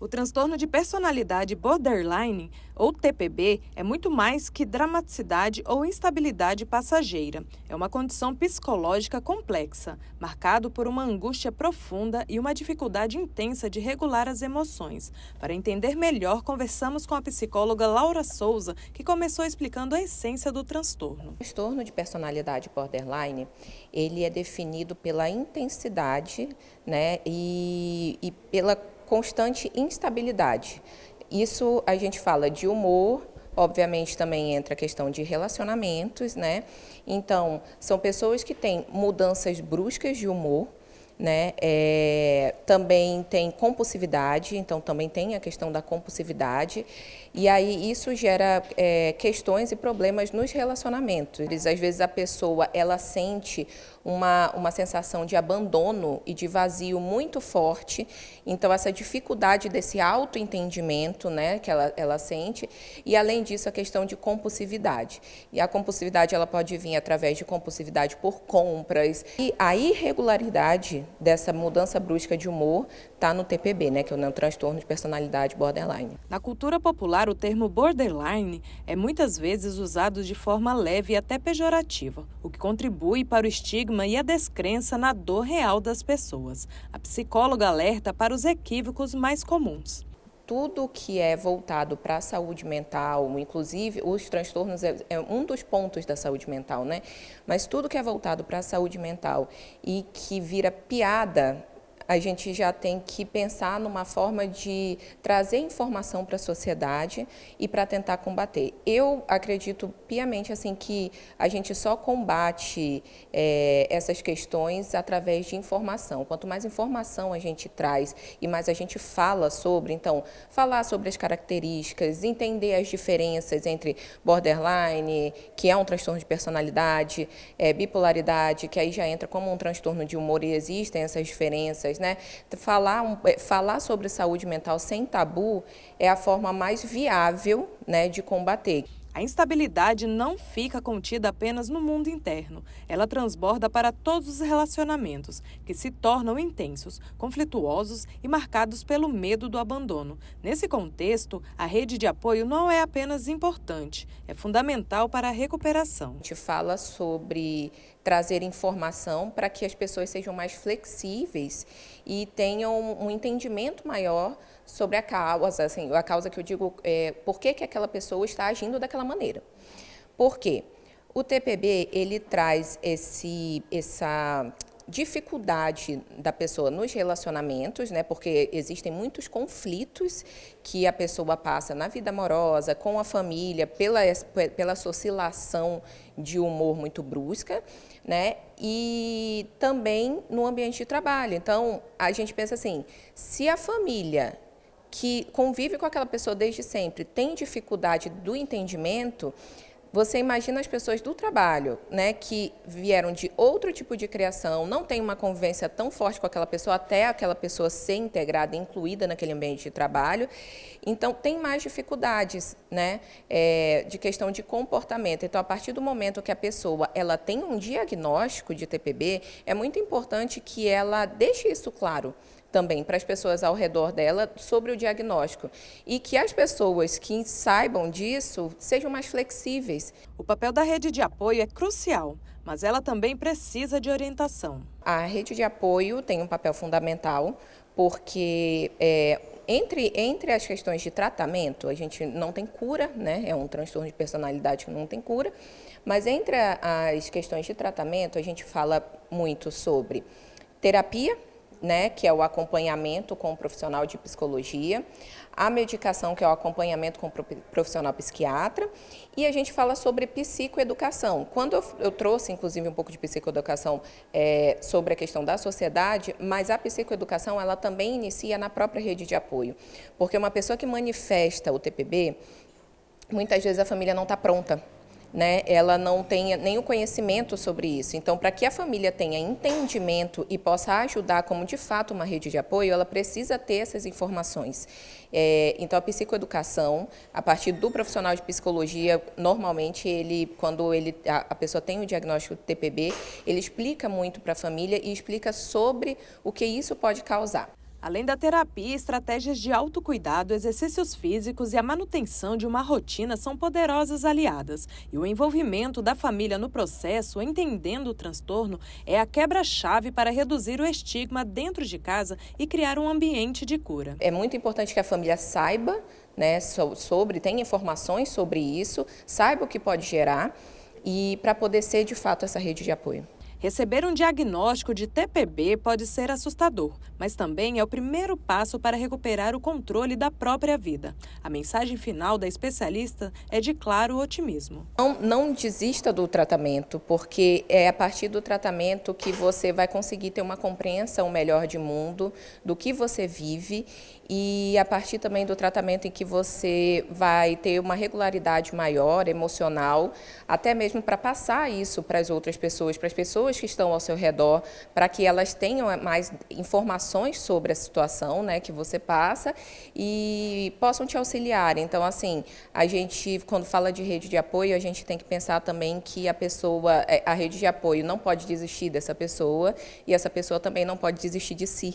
O transtorno de personalidade borderline, ou TPB, é muito mais que dramaticidade ou instabilidade passageira. É uma condição psicológica complexa, marcado por uma angústia profunda e uma dificuldade intensa de regular as emoções. Para entender melhor, conversamos com a psicóloga Laura Souza, que começou explicando a essência do transtorno. O transtorno de personalidade borderline, ele é definido pela intensidade, né, e pela constante instabilidade. Isso a gente fala de humor, obviamente também entra a questão de relacionamentos, né? Então, são pessoas que têm mudanças bruscas de humor, né? Também tem compulsividade, então também tem a questão da compulsividade, e aí isso gera questões e problemas nos relacionamentos. Às vezes a pessoa ela sente uma sensação de abandono e de vazio muito forte, então essa dificuldade desse autoentendimento, né, que ela sente, e além disso a questão de compulsividade. E a compulsividade ela pode vir através de compulsividade por compras, e a irregularidade dessa mudança brusca de humor está no TPB, né, que é o transtorno de personalidade borderline. Na cultura popular, o termo borderline é muitas vezes usado de forma leve e até pejorativa, o que contribui para o estigma e a descrença na dor real das pessoas. A psicóloga alerta para os equívocos mais comuns. Tudo que é voltado para a saúde mental, inclusive os transtornos é um dos pontos da saúde mental, né? Mas tudo que é voltado para a saúde mental e que vira piada, a gente já tem que pensar numa forma de trazer informação para a sociedade e para tentar combater. Eu acredito piamente assim que a gente só combate essas questões através de informação. Quanto mais informação a gente traz e mais a gente fala sobre, então, falar sobre as características, entender as diferenças entre borderline, que é um transtorno de personalidade, bipolaridade, que aí já entra como um transtorno de humor e existem essas diferenças, né? Falar sobre saúde mental sem tabu é a forma mais viável, né, de combater. A instabilidade não fica contida apenas no mundo interno. Ela transborda para todos os relacionamentos, que se tornam intensos, conflituosos e marcados pelo medo do abandono. Nesse contexto, a rede de apoio não é apenas importante, é fundamental para a recuperação. A gente fala sobre trazer informação para que as pessoas sejam mais flexíveis e tenham um entendimento maior sobre a causa, assim, a causa que eu digo, por que aquela pessoa está agindo daquela maneira. Por quê? O TPB, ele traz essa dificuldade da pessoa nos relacionamentos, né? Porque existem muitos conflitos que a pessoa passa na vida amorosa, com a família, pela oscilação de humor muito brusca, né? E também no ambiente de trabalho. Então, a gente pensa assim, se a família que convive com aquela pessoa desde sempre tem dificuldade do entendimento, você imagina as pessoas do trabalho, né, que vieram de outro tipo de criação, não tem uma convivência tão forte com aquela pessoa, até aquela pessoa ser integrada, incluída naquele ambiente de trabalho. Então, tem mais dificuldades, né, de questão de comportamento. Então, a partir do momento que a pessoa ela tem um diagnóstico de TPB, é muito importante que ela deixe isso claro também para as pessoas ao redor dela sobre o diagnóstico e que as pessoas que saibam disso sejam mais flexíveis. O papel da rede de apoio é crucial, mas ela também precisa de orientação. A rede de apoio tem um papel fundamental porque entre as questões de tratamento, a gente não tem cura, né? É um transtorno de personalidade que não tem cura, mas entre as questões de tratamento, a gente fala muito sobre terapia, né, que é o acompanhamento com o profissional de psicologia, a medicação, que é o acompanhamento com o profissional psiquiatra, e a gente fala sobre psicoeducação. Quando eu trouxe, inclusive, um pouco de psicoeducação sobre a questão da sociedade, mas a psicoeducação ela também inicia na própria rede de apoio, porque uma pessoa que manifesta o TPB, muitas vezes a família não está pronta, né? Ela não tem nenhum conhecimento sobre isso. Então, para que a família tenha entendimento e possa ajudar como, de fato, uma rede de apoio, ela precisa ter essas informações. Então, a psicoeducação, a partir do profissional de psicologia, normalmente, quando a pessoa tem o diagnóstico do TPB, ele explica muito para a família e explica sobre o que isso pode causar. Além da terapia, estratégias de autocuidado, exercícios físicos e a manutenção de uma rotina são poderosas aliadas. E o envolvimento da família no processo, entendendo o transtorno, é a quebra-chave para reduzir o estigma dentro de casa e criar um ambiente de cura. É muito importante que a família saiba, né, tenha informações sobre isso, saiba o que pode gerar e para poder ser de fato essa rede de apoio. Receber um diagnóstico de TPB pode ser assustador, mas também é o primeiro passo para recuperar o controle da própria vida. A mensagem final da especialista é de claro otimismo. Não desista do tratamento, porque é a partir do tratamento que você vai conseguir ter uma compreensão melhor de mundo, do que você vive, e a partir também do tratamento em que você vai ter uma regularidade maior, emocional, até mesmo para passar isso para as outras pessoas, para as pessoas que estão ao seu redor, para que elas tenham mais informações sobre a situação, né, que você passa e possam te auxiliar. Então, assim, a gente, quando fala de rede de apoio, a gente tem que pensar também que a rede de apoio não pode desistir dessa pessoa e essa pessoa também não pode desistir de si.